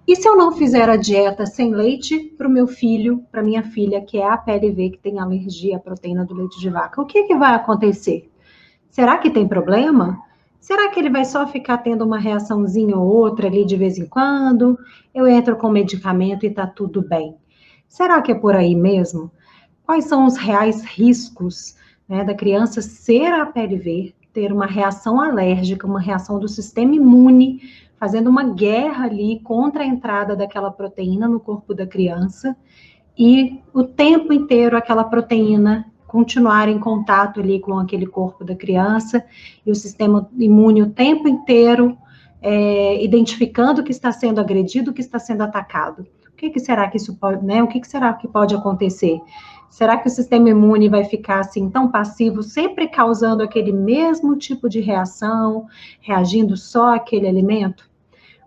E se eu não fizer a dieta sem leite para o meu filho, para minha filha, que é a PLV, que tem alergia à proteína do leite de vaca, o que vai acontecer? Será que tem problema? Será que ele vai só ficar tendo uma reaçãozinha ou outra ali de vez em quando? Eu entro com medicamento e tá tudo bem. Será que é por aí mesmo? Quais são os reais riscos, né, da criança ser a PLV, ter uma reação alérgica, uma reação do sistema imune, fazendo uma guerra ali contra a entrada daquela proteína no corpo da criança, e o tempo inteiro aquela proteína continuar em contato ali com aquele corpo da criança, e o sistema imune o tempo inteiro identificando que está sendo agredido, que está sendo atacado. O que será que isso pode, né? O que será que pode acontecer? Será que o sistema imune vai ficar assim tão passivo, sempre causando aquele mesmo tipo de reação, reagindo só àquele alimento?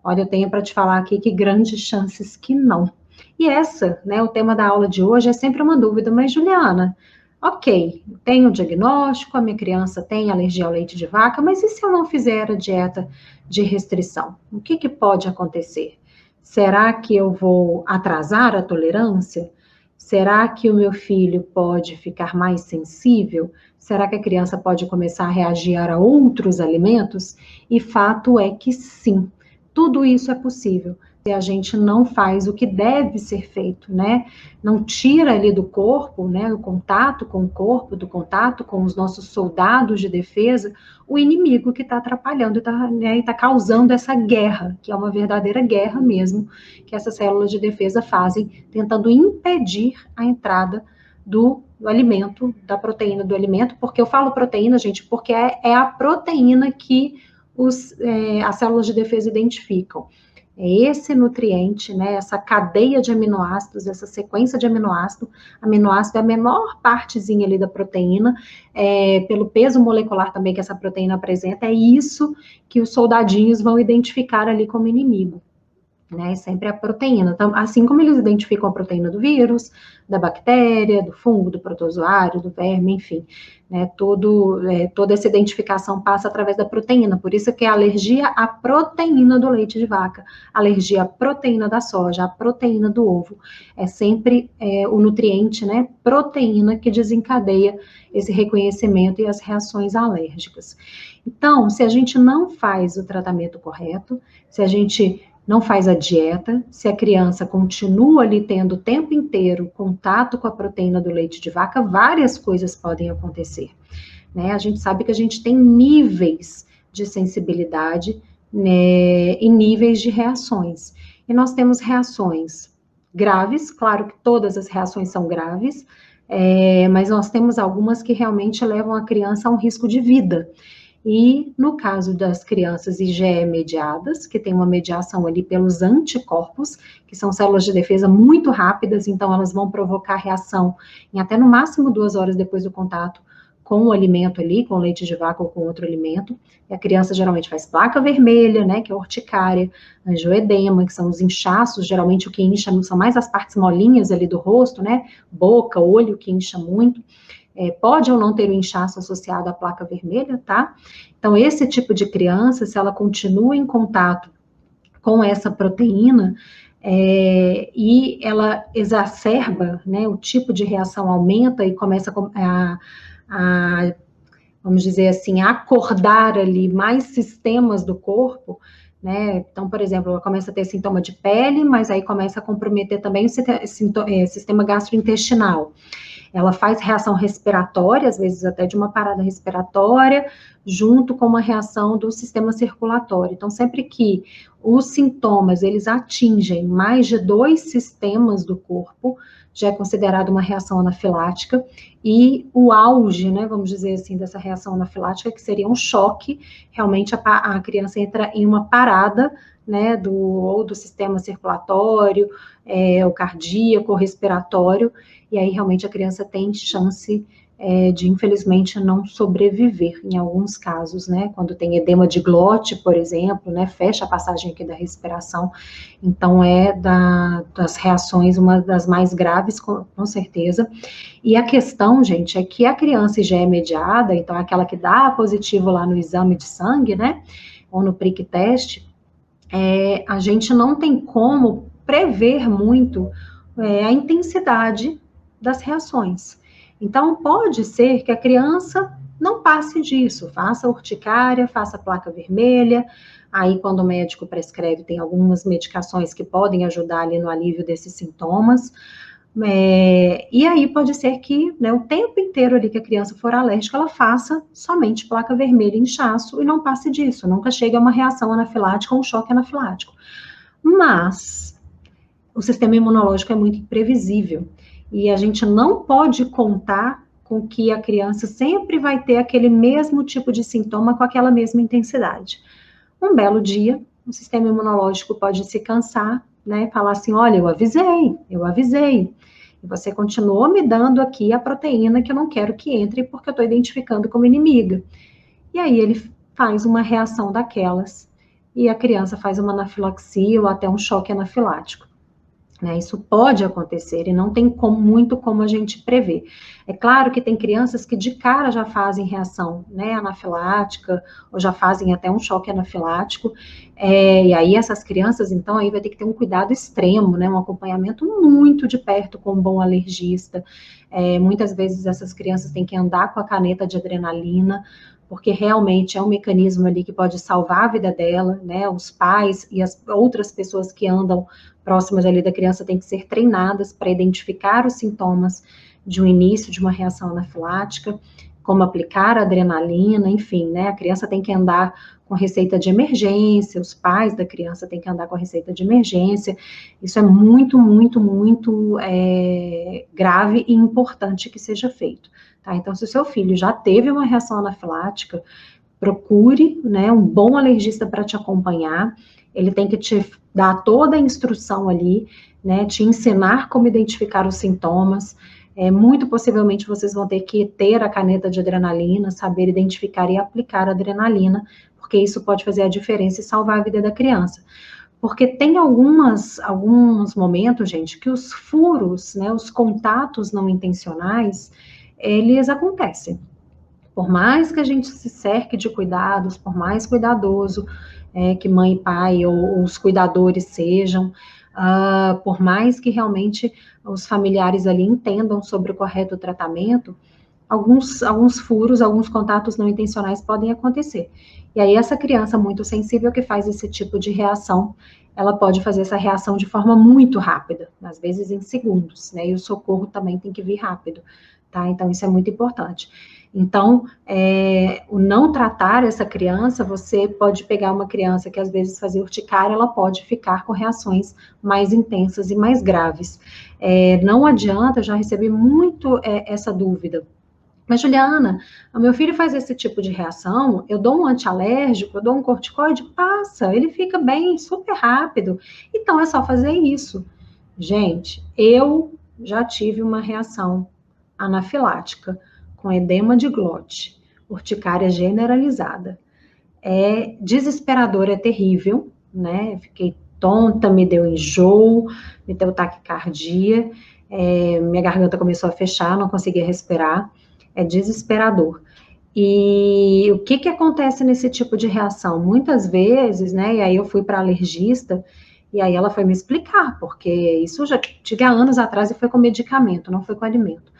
Olha, eu tenho para te falar aqui que grandes chances que não. E essa, né, o tema da aula de hoje é sempre uma dúvida, mas Juliana, ok, tenho o diagnóstico, a minha criança tem alergia ao leite de vaca, mas e se eu não fizer a dieta de restrição? O que pode acontecer? Será que eu vou atrasar a tolerância? Será que o meu filho pode ficar mais sensível? Será que a criança pode começar a reagir a outros alimentos? E fato é que sim. Tudo isso é possível se a gente não faz o que deve ser feito, né? Não tira ali do corpo, né, o contato com o corpo, do contato com os nossos soldados de defesa, o inimigo que está atrapalhando e está, né, tá causando essa guerra, que é uma verdadeira guerra mesmo, que essas células de defesa fazem, tentando impedir a entrada do alimento, da proteína do alimento, porque eu falo proteína, gente, porque é a proteína que as células de defesa identificam. É esse nutriente, né, essa cadeia de aminoácidos, essa sequência de aminoácido é a menor partezinha ali da proteína, pelo peso molecular também que essa proteína apresenta, é isso que os soldadinhos vão identificar ali como inimigo. Né, sempre a proteína. Então, assim como eles identificam a proteína do vírus, da bactéria, do fungo, do protozoário, do verme, enfim, né, toda essa identificação passa através da proteína. Por isso que é alergia à proteína do leite de vaca, alergia à proteína da soja, à proteína do ovo. É sempre o nutriente, né, proteína, que desencadeia esse reconhecimento e as reações alérgicas. Então, se a gente não faz o tratamento correto, se a gente não faz a dieta, se a criança continua ali tendo o tempo inteiro contato com a proteína do leite de vaca, várias coisas podem acontecer, né? A gente sabe que a gente tem níveis de sensibilidade, né, e níveis de reações. E nós temos reações graves, claro que todas as reações são graves, mas nós temos algumas que realmente levam a criança a um risco de vida. E no caso das crianças IgE mediadas, que tem uma mediação ali pelos anticorpos, que são células de defesa muito rápidas, então elas vão provocar reação em até no máximo 2 horas depois do contato com o alimento ali, com leite de vaca ou com outro alimento. E a criança geralmente faz placa vermelha, né, que é urticária, angioedema, que são os inchaços, geralmente o que incha são mais as partes molinhas ali do rosto, né, boca, olho, que incha muito. Pode ou não ter um inchaço associado à placa vermelha, tá? Então, esse tipo de criança, se ela continua em contato com essa proteína, e ela exacerba, né, o tipo de reação aumenta e começa vamos dizer assim, a acordar ali mais sistemas do corpo, né? Então, por exemplo, ela começa a ter sintoma de pele, mas aí começa a comprometer também o sistema gastrointestinal. Ela faz reação respiratória, às vezes até de uma parada respiratória, junto com uma reação do sistema circulatório. Então, sempre que os sintomas, eles atingem mais de 2 sistemas do corpo, já é considerado uma reação anafilática, e o auge, né, vamos dizer assim, dessa reação anafilática, que seria um choque, realmente a criança entra em uma parada, né, ou do sistema circulatório, o cardíaco, o respiratório, e aí realmente a criança tem chance de, infelizmente, não sobreviver em alguns casos, né, quando tem edema de glote, por exemplo, né, fecha a passagem aqui da respiração, então das reações uma das mais graves, com certeza. E a questão, gente, é que a criança IgE mediada, então aquela que dá positivo lá no exame de sangue, né, ou no prick test, a gente não tem como prever muito a intensidade das reações. Então, pode ser que a criança não passe disso, faça urticária, faça placa vermelha. Aí, quando o médico prescreve, tem algumas medicações que podem ajudar ali no alívio desses sintomas. E aí pode ser que, né, o tempo inteiro ali que a criança for alérgica, ela faça somente placa vermelha, inchaço, e não passe disso, nunca chegue a uma reação anafilática ou um choque anafilático. Mas o sistema imunológico é muito imprevisível e a gente não pode contar com que a criança sempre vai ter aquele mesmo tipo de sintoma com aquela mesma intensidade. Um belo dia, o sistema imunológico pode se cansar, né, falar assim, olha, eu avisei, e você continuou me dando aqui a proteína que eu não quero que entre porque eu estou identificando como inimiga. E aí ele faz uma reação daquelas, e a criança faz uma anafilaxia ou até um choque anafilático. Né, isso pode acontecer e não tem muito como a gente prever. É claro que tem crianças que de cara já fazem reação, né, anafilática, ou já fazem até um choque anafilático, e aí essas crianças, então, aí vai ter que ter um cuidado extremo, né, um acompanhamento muito de perto com um bom alergista. Muitas vezes essas crianças têm que andar com a caneta de adrenalina, porque realmente é um mecanismo ali que pode salvar a vida dela, né, os pais e as outras pessoas que andam próximas ali da criança têm que ser treinadas para identificar os sintomas de um início de uma reação anafilática, como aplicar adrenalina, enfim, né? A criança tem que andar com receita de emergência, os pais da criança têm que andar com a receita de emergência. Isso é muito, muito, muito grave e importante que seja feito. Tá? Então, se o seu filho já teve uma reação anafilática, procure, né, um bom alergista para te acompanhar. Ele tem que te dar toda a instrução ali, né, te ensinar como identificar os sintomas. Muito possivelmente vocês vão ter que ter a caneta de adrenalina, saber identificar e aplicar a adrenalina, porque isso pode fazer a diferença e salvar a vida da criança. Porque tem alguns momentos, gente, que os furos, né, os contatos não intencionais, eles acontecem. Por mais que a gente se cerque de cuidados, por mais cuidadoso que mãe e pai ou os cuidadores sejam, por mais que realmente os familiares ali entendam sobre o correto tratamento, alguns furos, alguns contatos não intencionais podem acontecer. E aí essa criança muito sensível que faz esse tipo de reação, ela pode fazer essa reação de forma muito rápida, às vezes em segundos, né? E o socorro também tem que vir rápido, tá? Então isso é muito importante. Então, o não tratar essa criança, você pode pegar uma criança que às vezes fazia urticária, ela pode ficar com reações mais intensas e mais graves. Não adianta, eu já recebi muito essa dúvida. Mas, Juliana, o meu filho faz esse tipo de reação, eu dou um antialérgico, eu dou um corticoide, passa, ele fica bem, super rápido. Então, é só fazer isso. Gente, eu já tive uma reação anafilática com edema de glote, urticária generalizada. É desesperador, é terrível, né? Fiquei tonta, me deu enjoo, me deu taquicardia, minha garganta começou a fechar, não conseguia respirar. É desesperador. E o que acontece nesse tipo de reação? Muitas vezes, né, e aí eu fui para alergista, e aí ela foi me explicar, porque isso eu já tive há anos atrás e foi com medicamento, não foi com alimento.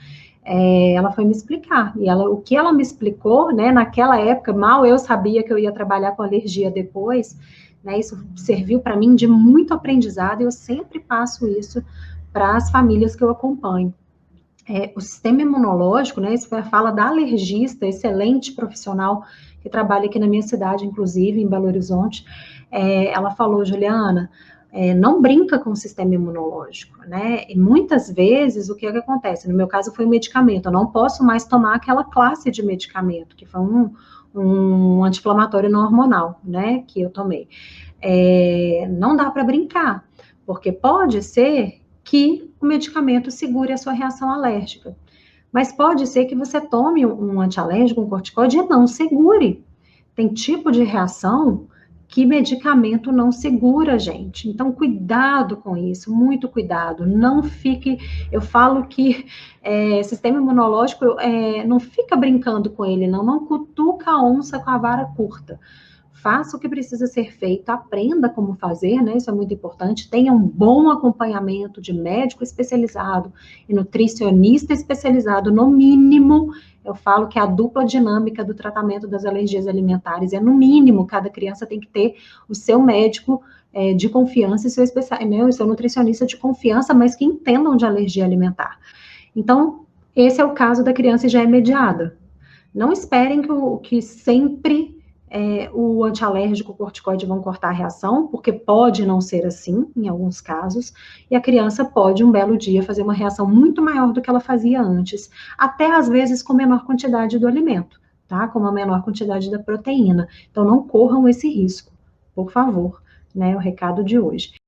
Ela foi me explicar, e o que ela me explicou, né, naquela época, mal eu sabia que eu ia trabalhar com alergia depois, né, isso serviu para mim de muito aprendizado, e eu sempre passo isso para as famílias que eu acompanho. O sistema imunológico, né, isso foi a fala da alergista, excelente profissional, que trabalha aqui na minha cidade, inclusive, em Belo Horizonte, ela falou, Juliana, não brinca com o sistema imunológico, né, e muitas vezes, o que acontece? No meu caso foi um medicamento, eu não posso mais tomar aquela classe de medicamento, que foi um anti-inflamatório não hormonal, né, que eu tomei. Não dá para brincar, porque pode ser que o medicamento segure a sua reação alérgica. Mas pode ser que você tome um antialérgico, um corticoide, e não segure. Tem tipo de reação que medicamento não segura, gente. Então, cuidado com isso, muito cuidado. Não fique... Eu falo que sistema imunológico não fica brincando com ele, não cutuca a onça com a vara curta. faça o que precisa ser feito, aprenda como fazer, né? Isso é muito importante. Tenha um bom acompanhamento de médico especializado e nutricionista especializado, no mínimo. Eu falo que a dupla dinâmica do tratamento das alergias alimentares é, no mínimo, cada criança tem que ter o seu médico de confiança e o seu nutricionista de confiança, mas que entendam de alergia alimentar. Então, esse é o caso da criança e já é mediada. Não esperem que sempre o antialérgico, o corticoide vão cortar a reação, porque pode não ser assim, em alguns casos, e a criança pode, um belo dia, fazer uma reação muito maior do que ela fazia antes, até às vezes com menor quantidade do alimento, tá? Com uma menor quantidade da proteína. Então, não corram esse risco, por favor, né? O recado de hoje.